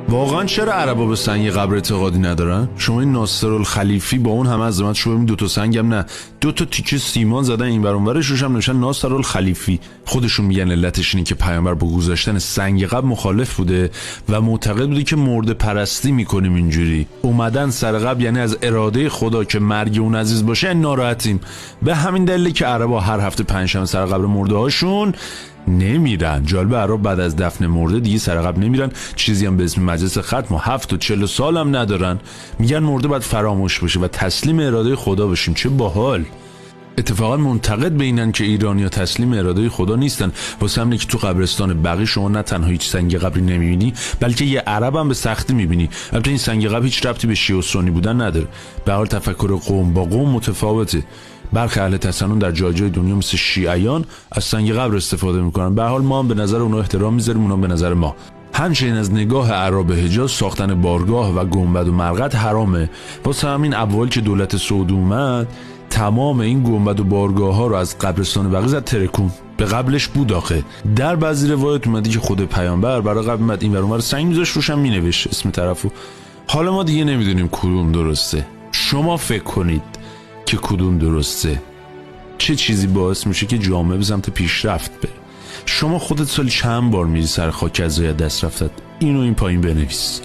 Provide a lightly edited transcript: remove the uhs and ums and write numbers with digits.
واقعا چرا عربا به سنگ قبر اعتقادی ندارن؟ شما این ناصرالخلیفی با اون همه عظمت شو ببین، 2 تا سنگم نه، 2 تا تیکه سیمان زدن این ور اون ورش، روش هم نوشتن ناصرالخلیفی. خودشون میگن علتش اینه که پیامبر با گذاشتن سنگ قبر مخالف بوده و معتقد بوده که مرده پرستی میکنیم. اینجوری اومدن سر قبر یعنی از اراده خدا که مرگ اون عزیز باشه ناراحتیم. به همین دلیله که عربا هر هفته پنجشنبه سر قبر مرده هاشون نمیرن. جالبه عرب بعد از دفن مرده دیگه سر قبر نمیرن، چیزی هم به اسم مجلس ختم و 7 و 40 سال هم ندارن. میگن مرده باید فراموش بشه و تسلیم اراده خدا بشیم. چه باحال. اتفاقا منتقد به اینن که ایرانی‌ها تسلیم اراده خدا نیستن، واسه همینه که تو قبرستان بقیه شما نه تنها هیچ سنگ قبری نمیبینی بلکه یه عرب هم به سختی میبینی. البته این سنگ قبر هیچ ربطی به شیعه و سنی بودن نداره، به هر حال تفکر قوم با قوم متفاوته. برخی اهل تسنن در جای جای دنیا مثل شیعیان از سنگ قبر استفاده میکنن. به هر حال ما هم به نظر اونها احترام میذاریم، اونها به نظر ما. همچنین از نگاه عرب حجاز ساختن بارگاه و گنبد و مرقد حرامه. واسه همین اول که دولت سعودی اومد تمام این گنبد و بارگاه ها رو از قبرستان بقیه زد ترکون. به قبلش بود آخه. در بعضی روایت اومده که خود پیامبر برای قبر اومد این ور اون ور سنگ میذاشت، روش هم مینوشت اسم طرفو. حالا ما دیگه نمیدونیم کدوم درسته. شما فکر کنید که کدوم درسته؟ چه چیزی باعث میشه که جامعه به سمت پیشرفت بره؟ شما خودت سال چند بار میری سر خاک از دست رفتت؟ اینو این پایین بنویس.